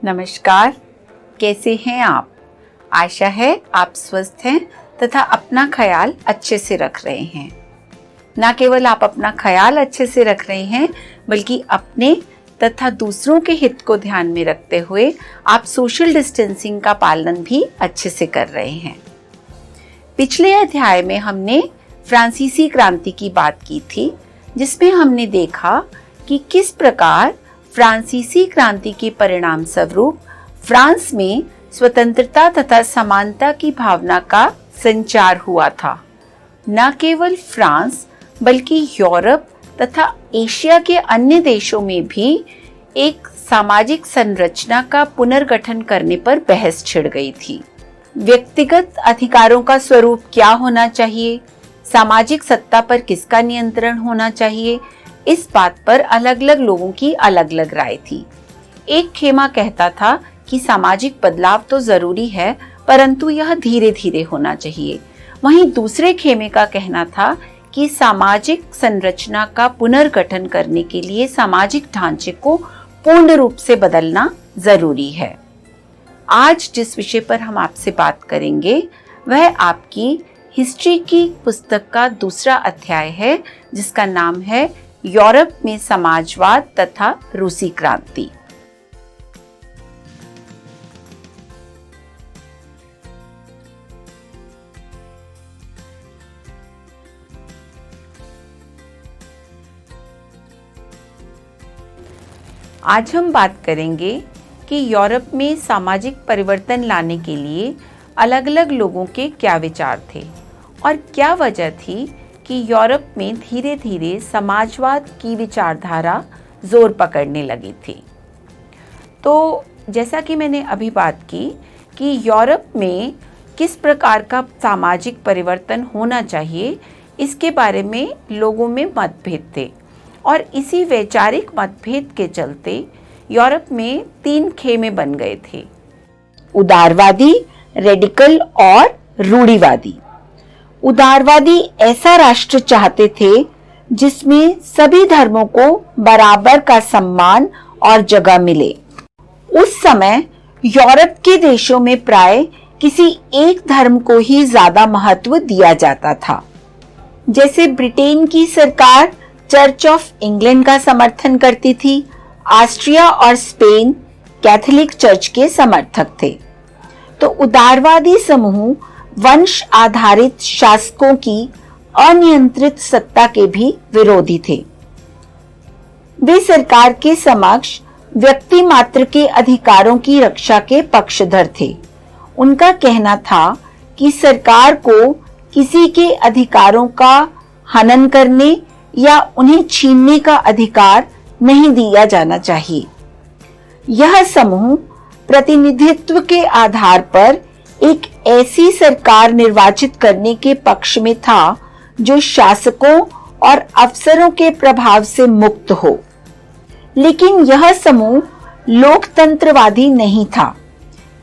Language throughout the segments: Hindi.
नमस्कार, कैसे हैं आप? आशा है आप स्वस्थ हैं तथा अपना ख्याल अच्छे से रख रहे हैं। न केवल आप अपना ख्याल अच्छे से रख रहे हैं, बल्कि अपने तथा दूसरों के हित को ध्यान में रखते हुए आप सोशल डिस्टेंसिंग का पालन भी अच्छे से कर रहे हैं। पिछले अध्याय में हमने फ्रांसीसी क्रांति की बात की थी, जिसमें हमने देखा कि किस प्रकार फ्रांसीसी क्रांति के परिणाम स्वरूप फ्रांस में स्वतंत्रता तथा समानता की भावना का संचार हुआ था। न केवल फ्रांस बल्कि यूरोप तथा एशिया के अन्य देशों में भी एक सामाजिक संरचना का पुनर्गठन करने पर बहस छिड़ गई थी। व्यक्तिगत अधिकारों का स्वरूप क्या होना चाहिए, सामाजिक सत्ता पर किसका नियंत्रण होना चाहिए, इस बात पर अलग अलग लोगों की अलग अलग राय थी। एक खेमा कहता था कि सामाजिक बदलाव तो जरूरी है, परंतु यह धीरे धीरे होना चाहिए। वहीं दूसरे खेमे का कहना था कि सामाजिक संरचना का पुनर्गठन करने के लिए सामाजिक ढांचे को पूर्ण रूप से बदलना जरूरी है। आज जिस विषय पर हम आपसे बात करेंगे वह आपकी हिस्ट्री की पुस्तक का दूसरा अध्याय है, जिसका नाम है यूरोप में समाजवाद तथा रूसी क्रांति। आज हम बात करेंगे कि यूरोप में सामाजिक परिवर्तन लाने के लिए अलग अलग लोगों के क्या विचार थे और क्या वजह थी कि यूरोप में धीरे धीरे समाजवाद की विचारधारा जोर पकड़ने लगी थी। तो जैसा कि मैंने अभी बात की कि यूरोप में किस प्रकार का सामाजिक परिवर्तन होना चाहिए, इसके बारे में लोगों में मतभेद थे और इसी वैचारिक मतभेद के चलते यूरोप में 3 खेमे बन गए थे: उदारवादी, रेडिकल और रूढ़िवादी। उदारवादी ऐसा राष्ट्र चाहते थे जिसमें सभी धर्मों को बराबर का सम्मान और जगह मिले। उस समय यूरोप के देशों में प्राय किसी एक धर्म को ही ज्यादा महत्व दिया जाता था। जैसे ब्रिटेन की सरकार चर्च ऑफ इंग्लैंड का समर्थन करती थी, ऑस्ट्रिया और स्पेन कैथोलिक चर्च के समर्थक थे। तो उदारवादी समूह वंश आधारित शासकों की अनियंत्रित सत्ता के भी विरोधी थे। वे सरकार के समक्ष व्यक्ति मात्र के अधिकारों की रक्षा के पक्षधर थे। उनका कहना था कि सरकार को किसी के अधिकारों का हनन करने या उन्हें छीनने का अधिकार नहीं दिया जाना चाहिए। यह समूह प्रतिनिधित्व के आधार पर एक ऐसी सरकार निर्वाचित करने के पक्ष में था जो शासकों और अफसरों के प्रभाव से मुक्त हो। लेकिन यह समूह लोकतंत्रवादी नहीं था।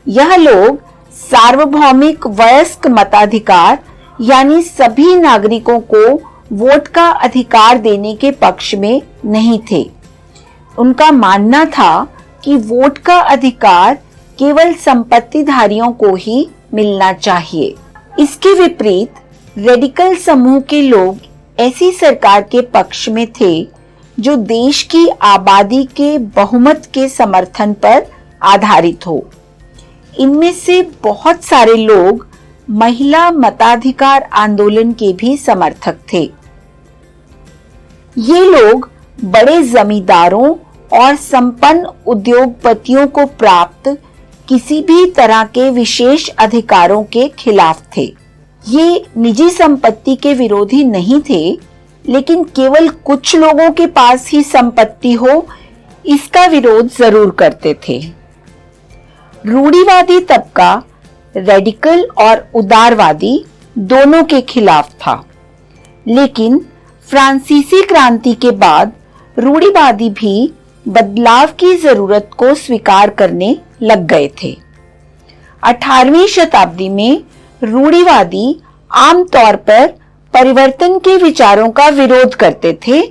यह लोग सार्वभौमिक वयस्क मताधिकार यानी सभी नागरिकों को वोट का अधिकार देने के पक्ष में नहीं थे। उनका मानना था कि वोट का अधिकार केवल संपत्तिधारियों को ही मिलना चाहिए। इसके विपरीत रेडिकल समूह के लोग ऐसी सरकार के पक्ष में थे जो देश की आबादी के बहुमत के समर्थन पर आधारित हो। इनमें से बहुत सारे लोग महिला मताधिकार आंदोलन के भी समर्थक थे। ये लोग बड़े जमींदारों और संपन्न उद्योगपतियों को प्राप्त किसी भी तरह के विशेष अधिकारों के खिलाफ थे। ये निजी संपत्ति के विरोधी नहीं थे, लेकिन केवल कुछ लोगों के पास ही संपत्ति हो, इसका विरोध जरूर करते थे। रूढ़िवादी तबका रेडिकल और उदारवादी दोनों के खिलाफ था, लेकिन फ्रांसीसी क्रांति के बाद रूढ़िवादी भी बदलाव की जरूरत को स्वीकार करने लग गए थे। 18वीं शताब्दी में रूढ़िवादी आमतौर पर परिवर्तन के विचारों का विरोध करते थे,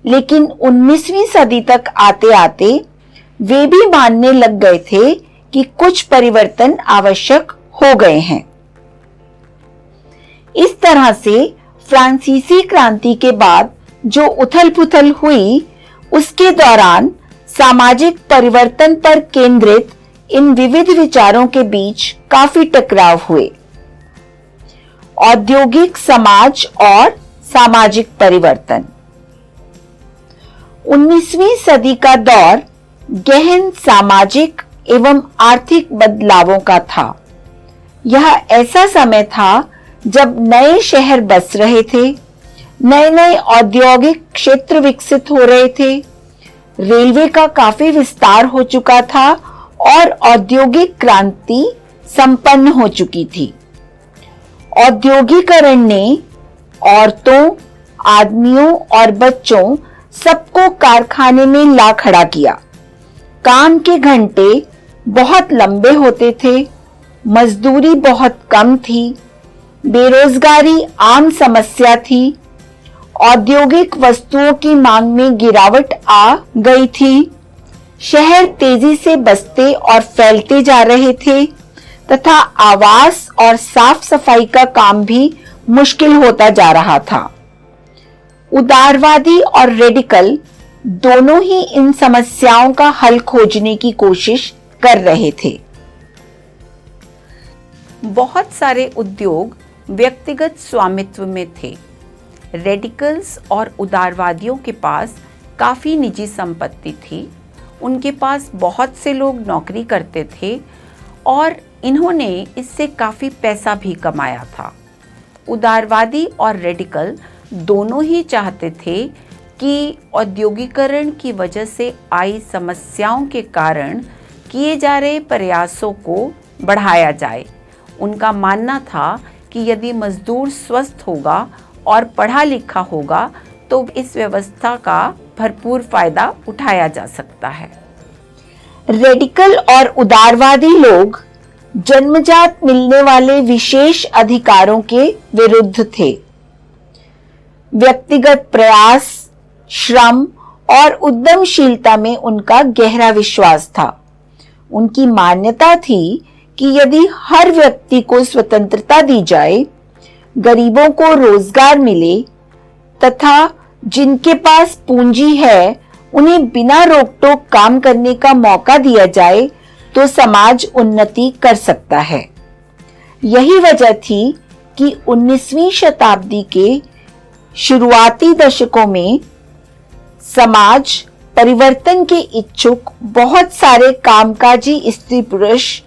लेकिन 19वीं सदी तक आते आते वे भी मानने लग गए थे कि कुछ परिवर्तन आवश्यक हो गए हैं। इस तरह से फ्रांसीसी क्रांति के बाद जो उथल-पुथल हुई, उसके दौरान सामाजिक परिवर्तन पर केंद्रित इन विविध विचारों के बीच काफी टकराव हुए। औद्योगिक समाज और सामाजिक परिवर्तन। 19वीं सदी का दौर गहन सामाजिक एवं आर्थिक बदलावों का था। यह ऐसा समय था जब नए शहर बस रहे थे, नए नए औद्योगिक क्षेत्र विकसित हो रहे थे, रेलवे का काफी विस्तार हो चुका था और औद्योगिक क्रांति संपन्न हो चुकी थी। औद्योगिकरण ने औरतों, आदमियों और बच्चों सबको कारखाने में ला खड़ा किया। काम के घंटे बहुत लंबे होते थे, मजदूरी बहुत कम थी, बेरोजगारी आम समस्या थी, औद्योगिक वस्तुओं की मांग में गिरावट आ गई थी, शहर तेजी से बसते और फैलते जा रहे थे तथा आवास और साफ सफाई का काम भी मुश्किल होता जा रहा था। उदारवादी और रेडिकल दोनों ही इन समस्याओं का हल खोजने की कोशिश कर रहे थे। बहुत सारे उद्योग व्यक्तिगत स्वामित्व में थे। रेडिकल्स और उदारवादियों के पास काफी निजी संपत्ति थी, उनके पास बहुत से लोग नौकरी करते थे और इन्होंने इससे काफी पैसा भी कमाया था। उदारवादी और रेडिकल दोनों ही चाहते थे कि औद्योगिकरण की वजह से आई समस्याओं के कारण किए जा रहे प्रयासों को बढ़ाया जाए। उनका मानना था कि यदि मजदूर स्वस्थ होगा और पढ़ा लिखा होगा तो इस व्यवस्था का भरपूर फायदा उठाया जा सकता है। रेडिकल और उदारवादी लोग जन्मजात मिलने वाले विशेष अधिकारों के विरुद्ध थे। व्यक्तिगत प्रयास, श्रम और उद्यमशीलता में उनका गहरा विश्वास था। उनकी मान्यता थी कि यदि हर व्यक्ति को स्वतंत्रता दी जाए, गरीबों को रोजगार मिले तथा जिनके पास पूंजी है उन्हें बिना रोक टोक काम करने का मौका दिया जाए तो समाज उन्नति कर सकता है। यही वजह थी कि 19वीं शताब्दी के शुरुआती दशकों में समाज परिवर्तन के इच्छुक बहुत सारे कामकाजी स्त्री पुरुष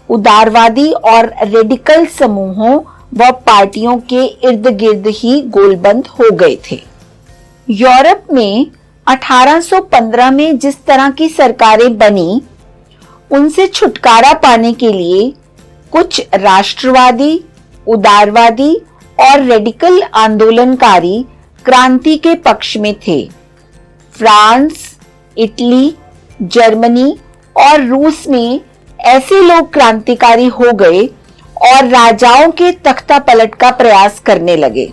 उदारवादी और रेडिकल समूहों व पार्टियों के इर्द गिर्द ही गोलबंद हो गए थे। यूरोप में 1815 में जिस तरह की सरकारें बनी, उनसे छुटकारा पाने के लिए कुछ राष्ट्रवादी, उदारवादी और रेडिकल आंदोलनकारी क्रांति के पक्ष में थे। फ्रांस, इटली, जर्मनी और रूस में ऐसे लोग क्रांतिकारी हो गए और राजाओं के तख्ता पलट का प्रयास करने लगे।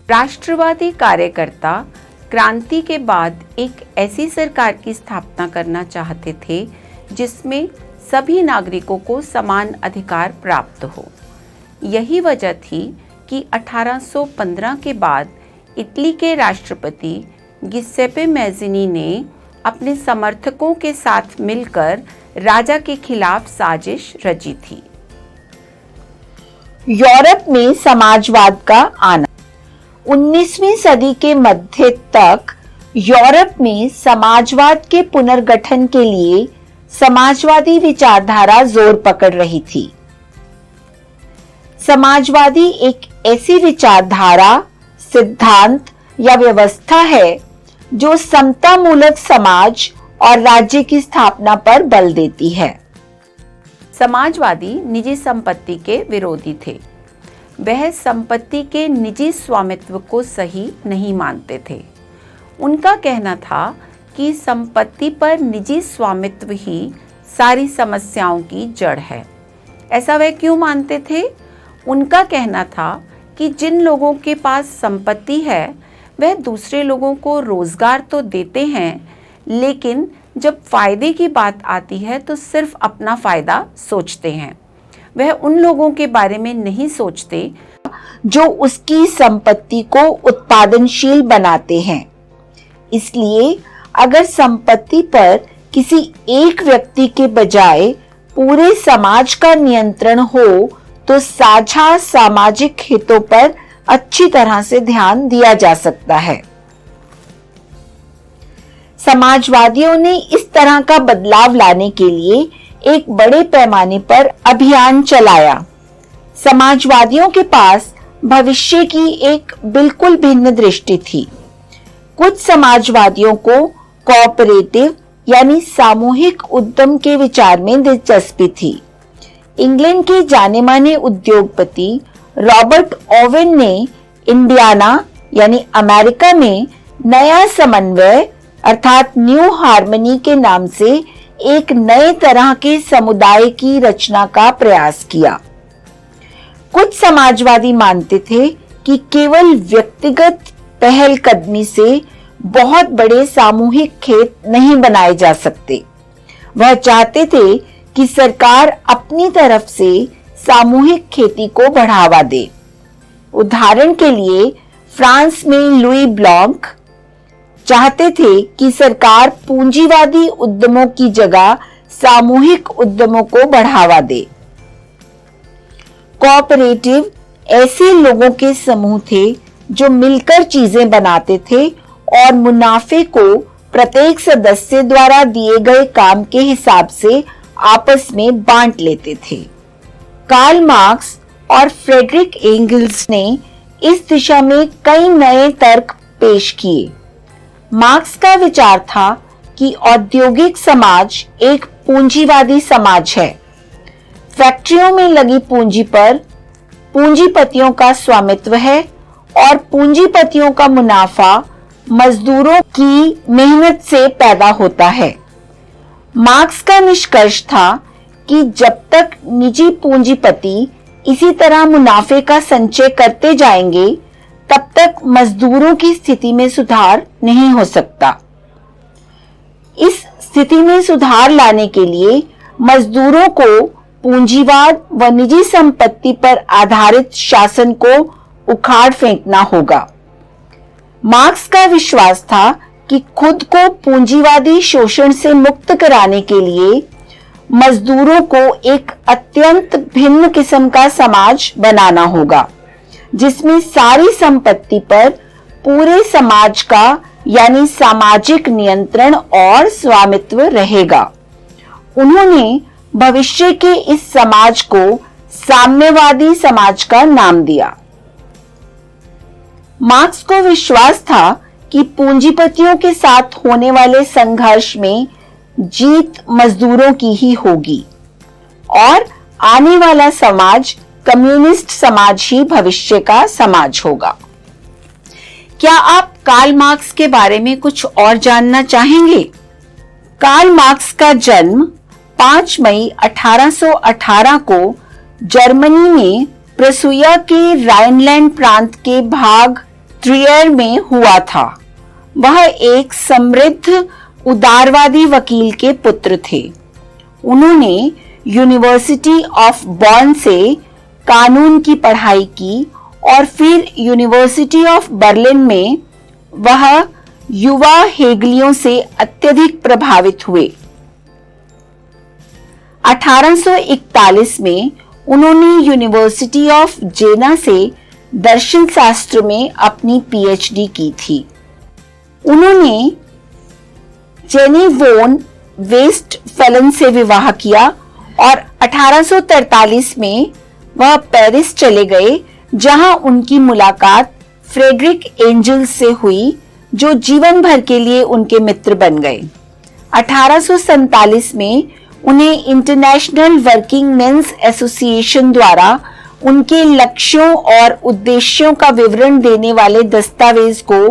राष्ट्रवादी कार्यकर्ता क्रांति के बाद एक ऐसी सरकार की स्थापना करना चाहते थे जिसमें सभी नागरिकों को समान अधिकार प्राप्त हो। यही वजह थी कि 1815 के बाद इटली के राष्ट्रपति गिसेप्पे मैज़िनी ने अपने समर्थकों के साथ मिलकर राजा के खिलाफ साजिश रची थी। यूरोप में समाजवाद का आना। 19वीं सदी के मध्य तक यूरोप में समाजवाद के पुनर्गठन के लिए समाजवादी विचारधारा जोर पकड़ रही थी। समाजवादी एक ऐसी विचारधारा, सिद्धांत या व्यवस्था है जो समतामूलक समाज और राज्य की स्थापना पर बल देती है। समाजवादी निजी संपत्ति के विरोधी थे। वह संपत्ति के निजी स्वामित्व को सही नहीं मानते थे। उनका कहना था कि संपत्ति पर निजी स्वामित्व ही सारी समस्याओं की जड़ है। ऐसा वह क्यों मानते थे? उनका कहना था कि जिन लोगों के पास संपत्ति है वह दूसरे लोगों को रोजगार तो देते हैं, लेकिन जब फायदे की बात आती है तो सिर्फ अपना फायदा सोचते हैं। वह उन लोगों के बारे में नहीं सोचते जो उसकी संपत्ति को उत्पादनशील बनाते हैं। इसलिए अगर संपत्ति पर किसी एक व्यक्ति के बजाय पूरे समाज का नियंत्रण हो तो साझा सामाजिक हितों पर अच्छी तरह से ध्यान दिया जा सकता है। समाजवादियों ने इस तरह का बदलाव लाने के लिए एक बड़े पैमाने पर अभियान चलाया। समाजवादियों के पास भविष्य की एक बिल्कुल भिन्न दृष्टि थी। कुछ समाजवादियों को कोऑपरेटिव यानी सामूहिक उद्यम के विचार में दिलचस्पी थी। इंग्लैंड के जाने माने उद्योगपति रॉबर्ट ओवेन ने इंडियाना यानी अमेरिका में नया समन्वय अर्थात न्यू हार्मनी के नाम से एक नए तरह के समुदाय की रचना का प्रयास किया। कुछ समाजवादी मानते थे कि केवल व्यक्तिगत पहलकदमी से बहुत बड़े सामूहिक खेत नहीं बनाए जा सकते। वह चाहते थे कि सरकार अपनी तरफ से सामूहिक खेती को बढ़ावा दे। उदाहरण के लिए फ्रांस में लुई ब्लॉन्क चाहते थे कि सरकार पूंजीवादी उद्यमों की जगह सामूहिक उद्यमों को बढ़ावा दे। कोऑपरेटिव ऐसे लोगों के समूह थे जो मिलकर चीजें बनाते थे और मुनाफे को प्रत्येक सदस्य द्वारा दिए गए काम के हिसाब से आपस में बांट लेते थे। कार्ल मार्क्स और फ्रेडरिक एंगल्स ने इस दिशा में कई नए तर्क पेश किए। मार्क्स का विचार था कि औद्योगिक समाज एक पूंजीवादी समाज है। फैक्ट्रियों में लगी पूंजी पर पूंजीपतियों का स्वामित्व है और पूंजीपतियों का मुनाफा मजदूरों की मेहनत से पैदा होता है। मार्क्स का निष्कर्ष था कि जब तक निजी पूंजीपति इसी तरह मुनाफे का संचय करते जाएंगे तब तक मजदूरों की स्थिति में सुधार नहीं हो सकता। इस स्थिति में सुधार लाने के लिए मजदूरों को पूंजीवाद व निजी संपत्ति पर आधारित शासन को उखाड़ फेंकना होगा। मार्क्स का विश्वास था कि खुद को पूंजीवादी शोषण से मुक्त कराने के लिए मजदूरों को एक अत्यंत भिन्न किस्म का समाज बनाना होगा, जिसमें सारी संपत्ति पर पूरे समाज का यानी सामाजिक नियंत्रण और स्वामित्व रहेगा। उन्होंने भविष्य के इस समाज को साम्यवादी समाज का नाम दिया। मार्क्स को विश्वास था कि पूंजीपतियों के साथ होने वाले संघर्ष में जीत मजदूरों की ही होगी और आने वाला समाज कम्युनिस्ट समाज ही भविष्य का समाज होगा। क्या आप कार्ल मार्क्स के बारे में कुछ और जानना चाहेंगे? कार्ल मार्क्स का जन्म 5 मई 1818 को जर्मनी में प्रसुया के राइनलैंड प्रांत के भाग ट्रियर में हुआ था। वह एक समृद्ध उदारवादी वकील के पुत्र थे। उन्होंने यूनिवर्सिटी ऑफ बॉर्न से कानून की पढ़ाई की और फिर यूनिवर्सिटी ऑफ बर्लिन में वह युवा हेगलियों से अत्यधिक प्रभावित हुए। 1841 में उन्होंने यूनिवर्सिटी ऑफ जेना से दर्शन शास्त्र में अपनी पीएचडी की थी। उन्होंने जेनी वोन वेस्टफैलन से विवाह किया और 1843 में वह पेरिस चले गए, जहां उनकी मुलाकात फ्रेडरिक एंजल्स से हुई, जो जीवन भर के लिए उनके मित्र बन गए। 1847 में उन्हें इंटरनेशनल वर्किंग मेंस एसोसिएशन द्वारा उनके लक्ष्यों और उद्देश्यों का विवरण देने वाले दस्तावेज को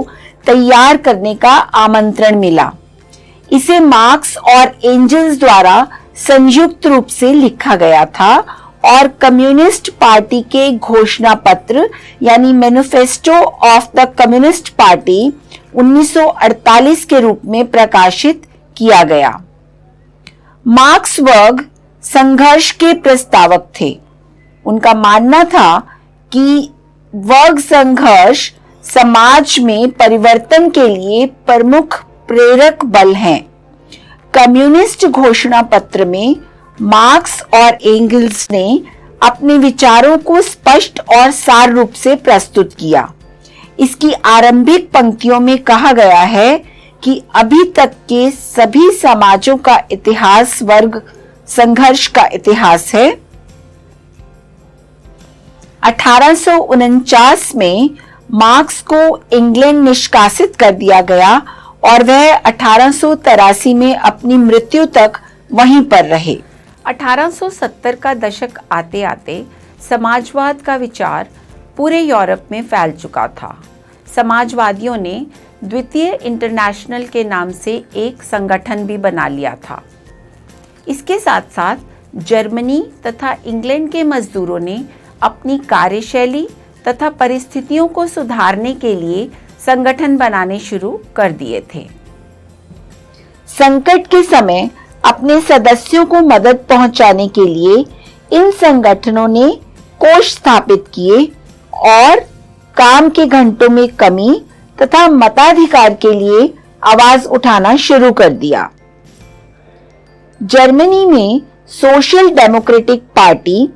तैयार करने का आमंत्रण मिला। इसे मार्क्स और एंजल्स द्वारा संयुक्त रूप से लिखा गया था और कम्युनिस्ट पार्टी के घोषणा पत्र यानी manifesto of the communist party 1948 के रूप में प्रकाशित किया गया। मार्क्स वर्ग संघर्ष के प्रस्तावक थे। उनका मानना था कि वर्ग संघर्ष समाज में परिवर्तन के लिए प्रमुख प्रेरक बल हैं। कम्युनिस्ट घोषणा पत्र में मार्क्स और एंगल्स ने अपने विचारों को स्पष्ट और सार रूप से प्रस्तुत किया। इसकी आरंभिक पंक्तियों में कहा गया है कि अभी तक के सभी समाजों का इतिहास वर्ग संघर्ष का इतिहास है। 1849 में मार्क्स को इंग्लैंड निष्कासित कर दिया गया और वह 1883 में अपनी मृत्यु तक वहीं पर रहे। 1870 का दशक आते आते समाजवाद का विचार पूरे यूरोप में फैल चुका था। समाजवादियों ने द्वितीय इंटरनेशनल के नाम से एक संगठन भी बना लिया था। इसके साथ साथ जर्मनी तथा इंग्लैंड के मजदूरों ने अपनी कार्यशैली तथा परिस्थितियों को सुधारने के लिए संगठन बनाने शुरू कर दिए थे। संकट के समय अपने सदस्यों को मदद पहुंचाने के लिए इन संगठनों ने कोष स्थापित किए और काम के घंटों में कमी तथा मताधिकार के लिए आवाज उठाना शुरू कर दिया। जर्मनी में सोशल डेमोक्रेटिक पार्टी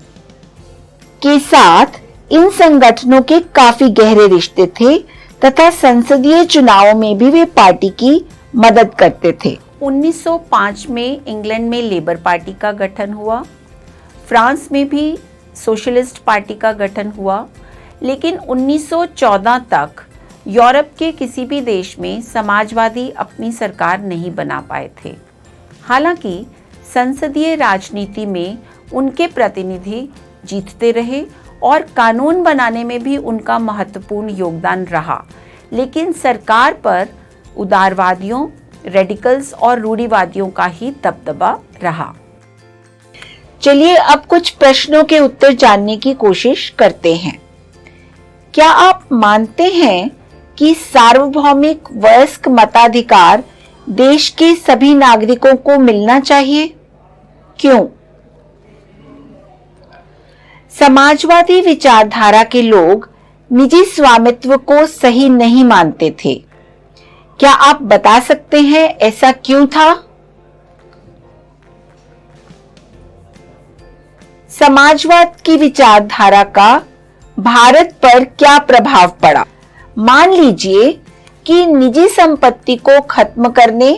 के साथ इन संगठनों के काफी गहरे रिश्ते थे तथा संसदीय चुनावों में भी वे पार्टी की मदद करते थे। 1905 में इंग्लैंड में लेबर पार्टी का गठन हुआ। फ्रांस में भी सोशलिस्ट पार्टी का गठन हुआ, लेकिन 1914 तक यूरोप के किसी भी देश में समाजवादी अपनी सरकार नहीं बना पाए थे। हालांकि संसदीय राजनीति में उनके प्रतिनिधि जीतते रहे और कानून बनाने में भी उनका महत्वपूर्ण योगदान रहा, लेकिन सरकार पर उदारवादियों, रेडिकल्स और रूढ़िवादियों का ही दबदबा रहा। चलिए अब कुछ प्रश्नों के उत्तर जानने की कोशिश करते हैं। क्या आप मानते हैं कि सार्वभौमिक वयस्क मताधिकार देश के सभी नागरिकों को मिलना चाहिए? क्यों? समाजवादी विचारधारा के लोग निजी स्वामित्व को सही नहीं मानते थे। क्या आप बता सकते हैं ऐसा क्यों था? समाजवाद की विचारधारा का भारत पर क्या प्रभाव पड़ा? मान लीजिए कि निजी संपत्ति को खत्म करने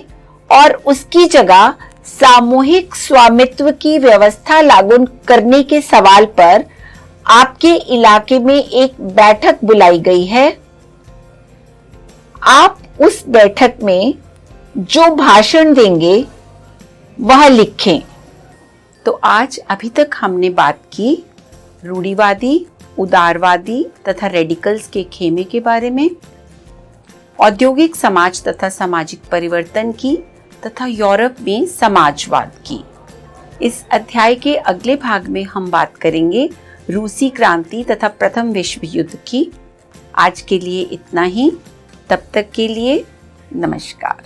और उसकी जगह सामूहिक स्वामित्व की व्यवस्था लागू करने के सवाल पर आपके इलाके में एक बैठक बुलाई गई है। आप उस बैठक में जो भाषण देंगे वह लिखें। तो आज अभी तक हमने बात की रूढ़िवादी, उदारवादी तथा रेडिकल्स के खेमे के बारे में, औद्योगिक समाज तथा सामाजिक परिवर्तन की तथा यूरोप में समाजवाद की। इस अध्याय के अगले भाग में हम बात करेंगे रूसी क्रांति तथा प्रथम विश्व युद्ध की। आज के लिए इतना ही। तब तक के लिए नमस्कार।